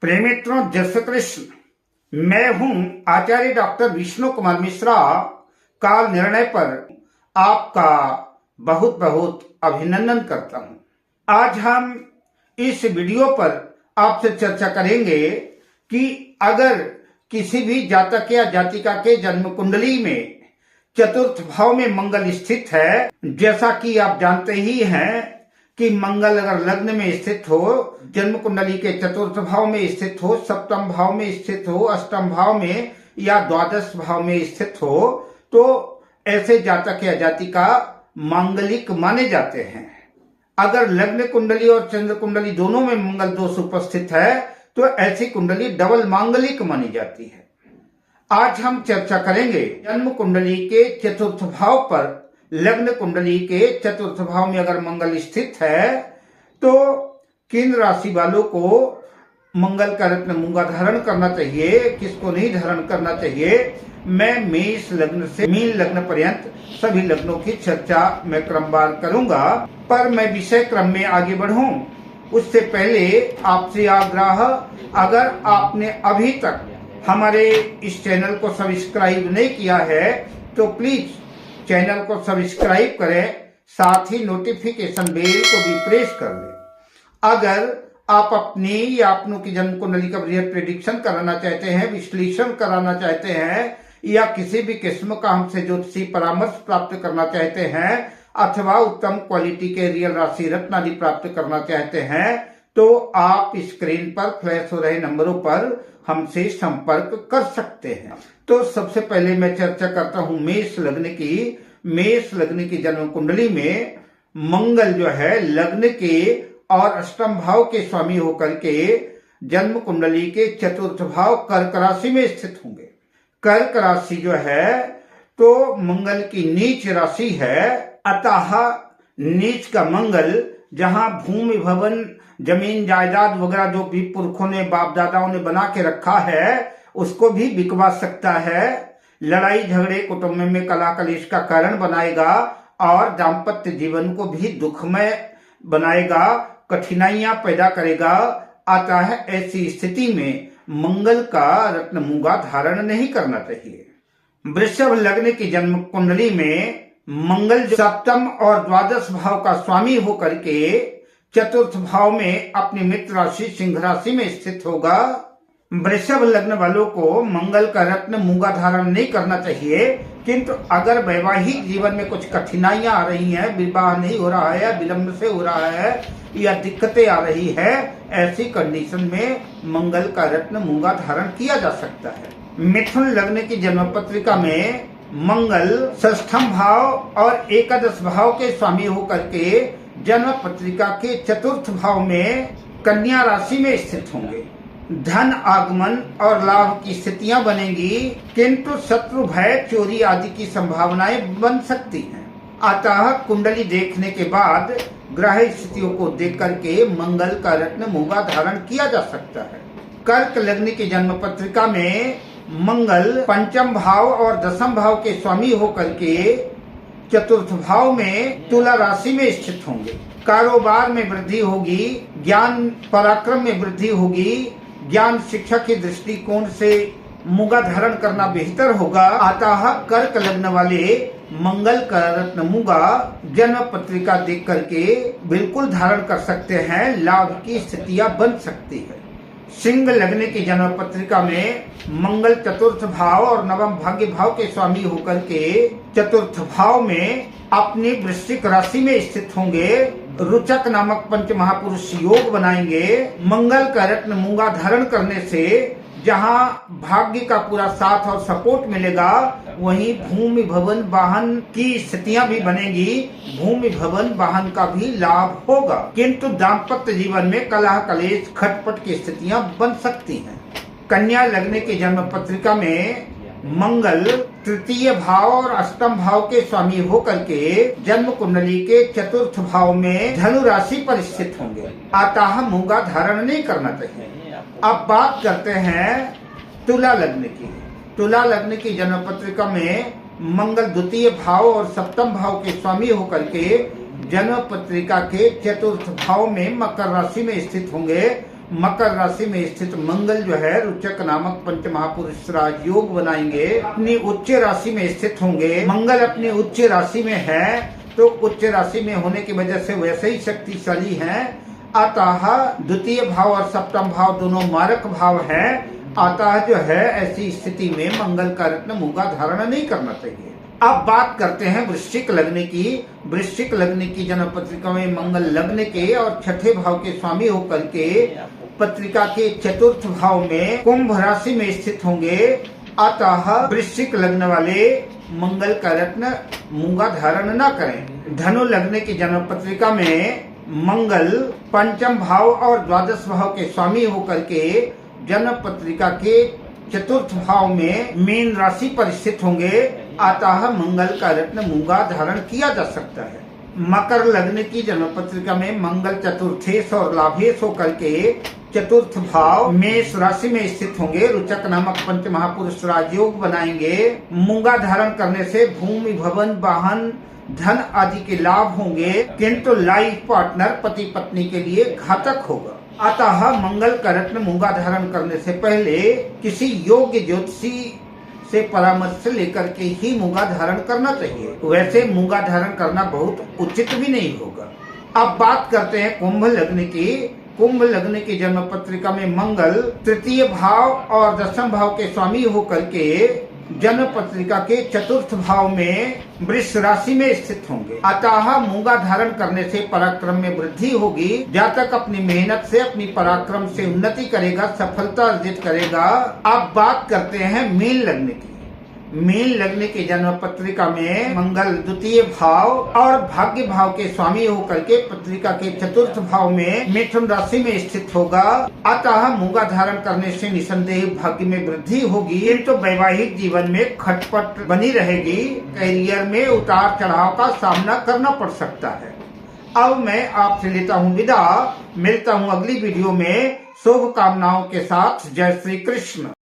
प्रेमित्रों, जय श्री कृष्ण। मैं हूं आचार्य डॉक्टर विष्णु कुमार मिश्रा। काल निर्णय पर आपका बहुत बहुत अभिनंदन करता हूं। आज हम इस वीडियो पर आपसे चर्चा करेंगे कि अगर किसी भी जातक या जातिका के जन्म कुंडली में चतुर्थ भाव में मंगल स्थित है, जैसा कि आप जानते ही हैं कि मंगल अगर लग्न में स्थित हो, जन्म कुंडली के चतुर्थ भाव में स्थित हो, सप्तम भाव में स्थित हो, अष्टम भाव में या द्वादश भाव में स्थित हो, तो ऐसे जातक या जातिका मांगलिक माने जाते हैं। अगर लग्न कुंडली और चंद्र कुंडली दोनों में मंगल दोष उपस्थित है तो ऐसी कुंडली डबल मांगलिक मानी जाती है। आज हम चर्चा करेंगे जन्म कुंडली के चतुर्थ भाव पर। लग्न कुंडली के चतुर्थ भाव में अगर मंगल स्थित है तो किन राशि वालों को मंगल का रत्न मूंगा धारण करना चाहिए, किसको नहीं धारण करना चाहिए। मैं मेष लग्न से मीन लग्न पर्यंत सभी लग्नों की चर्चा मैं क्रमवार करूंगा, पर मैं विषय क्रम में आगे बढ़ूं उससे पहले आपसे आग्रह, अगर आपने अभी तक हमारे इस चैनल को सब्सक्राइब नहीं किया है तो प्लीज चैनल को सब्सक्राइब करें, साथ ही नोटिफिकेशन बेल को भी प्रेस कर लें। अगर आप अपनी या अपनों की जन्म कुंडली का बृहद प्रेडिक्शन कराना चाहते हैं, विश्लेषण कराना चाहते हैं, या किसी भी किस्म का हमसे ज्योतिषी परामर्श प्राप्त करना चाहते हैं, अथवा उत्तम क्वालिटी के रियल राशि रत्न आदि प्राप्त करना चाहते हैं, तो आप स्क्रीन पर फ्लैश हो रहे नंबरों पर हमसे संपर्क कर सकते हैं। तो सबसे पहले मैं चर्चा करता हूं मेष लग्न की। मेष लग्न की जन्म कुंडली में मंगल जो है लग्न के और अष्टम भाव के स्वामी होकर के जन्म कुंडली के चतुर्थ भाव कर्क राशि में स्थित होंगे। कर्क राशि जो है तो मंगल की नीच राशि है, अतः नीच का मंगल जहां भूमि भवन जमीन जायदाद वगैरह जो भी पुरखों ने बाप दादाओं ने बना के रखा है उसको भी बिकवा सकता है। लड़ाई झगड़े कुटुंब में कलह कलेश का कारण बनाएगा और दाम्पत्य जीवन को भी दुखमय बनाएगा, कठिनाइयां पैदा करेगा। आता है ऐसी स्थिति में मंगल का रत्न मूंगा धारण नहीं करना चाहिए। वृषभ लग्न की जन्म कुंडली में मंगल सप्तम और द्वादश भाव का स्वामी होकर के चतुर्थ भाव में अपनी मित्र राशि सिंह राशि में स्थित होगा। वृषभ लग्न वालों को मंगल का रत्न मूंगा धारण नहीं करना चाहिए, किंतु अगर वैवाहिक जीवन में कुछ कठिनाइयां आ रही हैं, विवाह नहीं हो रहा है, विलंब से हो रहा है या दिक्कतें आ रही है, ऐसी कंडीशन में मंगल का रत्न मूंगा धारण किया जा सकता है। मिथुन लग्न की जन्म पत्रिका में मंगल षष्ठम भाव और एकादश भाव के स्वामी होकर के जन्म पत्रिका के चतुर्थ भाव में कन्या राशि में स्थित होंगे। धन आगमन और लाभ की स्थितियां बनेंगी, किंतु शत्रु भय चोरी आदि की संभावनाएं बन सकती हैं। अतः कुंडली देखने के बाद ग्रह स्थितियों को देख करके मंगल का रत्न मूंगा धारण किया जा सकता है। कर्क लग्न की जन्म पत्रिका में मंगल पंचम भाव और दसम भाव के स्वामी होकर के चतुर्थ भाव में तुला राशि में स्थित होंगे। कारोबार में वृद्धि होगी, ज्ञान पराक्रम में वृद्धि होगी, ज्ञान शिक्षा के दृष्टिकोण से मूंगा धारण करना बेहतर होगा। अतः कर्क लग्न वाले मंगल का रत्न मूंगा जन्म पत्रिका देख करके बिल्कुल धारण कर सकते हैं, लाभ की स्थितियां बन सकती है। सिंह लग्न की जन्म पत्रिका में मंगल चतुर्थ भाव और नवम भाग्य भाव के स्वामी होकर के चतुर्थ भाव में अपनी वृश्चिक राशि में स्थित होंगे। रुचक नामक पंच महापुरुष योग बनाएंगे। मंगल का रत्न मूंगा धारण करने से जहां भाग्य का पूरा साथ और सपोर्ट मिलेगा, वहीं भूमि भवन वाहन की स्थितियां भी बनेगी, भूमि भवन वाहन का भी लाभ होगा, किंतु दाम्पत्य जीवन में कलह कलेश खटपट की स्थितियां बन सकती हैं। कन्या लग्न की जन्म पत्रिका में मंगल तृतीय भाव और अष्टम भाव के स्वामी होकर के जन्म कुंडली के चतुर्थ भाव में धनु राशि पर स्थित होंगे। अतः मूंगा धारण नहीं करना चाहिए। अब बात करते हैं तुला लग्न की। तुला लग्न की जन्म पत्रिका में मंगल द्वितीय भाव और सप्तम भाव के स्वामी होकर के जन्म पत्रिका के चतुर्थ भाव में मकर राशि में स्थित होंगे। मकर राशि में स्थित मंगल जो है रुचक नामक पंच महापुरुष राजयोग बनाएंगे। अपनी उच्च राशि में स्थित होंगे। मंगल अपनी उच्च राशि में है तो उच्च राशि में होने की वजह से वैसे ही शक्तिशाली हैं। अतः द्वितीय भाव और सप्तम भाव दोनों मारक भाव हैं। अतः जो है ऐसी स्थिति में मंगल का रत्न मूंगा धारण नहीं करना चाहिए। अब बात करते हैं वृश्चिक लग्न की। वृश्चिक लग्न की जन्म पत्रिका में मंगल लग्न के और छठे भाव के स्वामी होकर के पत्रिका के चतुर्थ भाव में कुंभ राशि में स्थित होंगे। अतः वृश्चिक लग्न वाले मंगल का रत्न मूंगा धारण न करें। धनु लग्न की जन्म पत्रिका में मंगल पंचम भाव और द्वादश भाव के स्वामी होकर के जन्म पत्रिका के चतुर्थ भाव में मीन राशि पर स्थित होंगे। अतः मंगल का रत्न मूंगा धारण किया जा सकता है। मकर लग्न की जन्म पत्रिका में मंगल चतुर्थेश और लाभेश होकर के चतुर्थ भाव मेष राशि में स्थित होंगे। रुचक नामक पंच महापुरुष राजयोग बनाएंगे। मूंगा धारण करने से भूमि भवन वाहन धन आदि के लाभ होंगे, किंतु लाइफ पार्टनर पति पत्नी के लिए घातक होगा। अतः मंगल का रत्न मूंगा धारण करने से पहले किसी योग्य ज्योतिषी से परामर्श लेकर के ही मूंगा धारण करना चाहिए। वैसे मूंगा धारण करना बहुत उचित भी नहीं होगा। अब बात करते हैं कुंभ लग्न की। कुंभ लग्न की जन्म पत्रिका में मंगल तृतीय भाव और दशम भाव के स्वामी होकर के जन्म पत्रिका के चतुर्थ भाव में वृष राशि में स्थित होंगे। अतः मूंगा धारण करने से पराक्रम में वृद्धि होगी। जातक अपनी मेहनत से अपनी पराक्रम से उन्नति करेगा, सफलता अर्जित करेगा। अब बात करते हैं मीन लग्न की। मीन लग्न की जन्म पत्रिका में मंगल द्वितीय भाव और भाग्य भाव के स्वामी होकर के पत्रिका के चतुर्थ भाव में मिथुन राशि में स्थित होगा। अतः मूंगा धारण करने से निसंदेह भाग्य में वृद्धि होगी, किंतु वैवाहिक जीवन में खटपट बनी रहेगी। करियर में उतार चढ़ाव का सामना करना पड़ सकता है। अब मैं आपसे लेता हूँ विदा। मिलता हूँ अगली वीडियो में शुभ कामनाओं के साथ। जय श्री कृष्ण।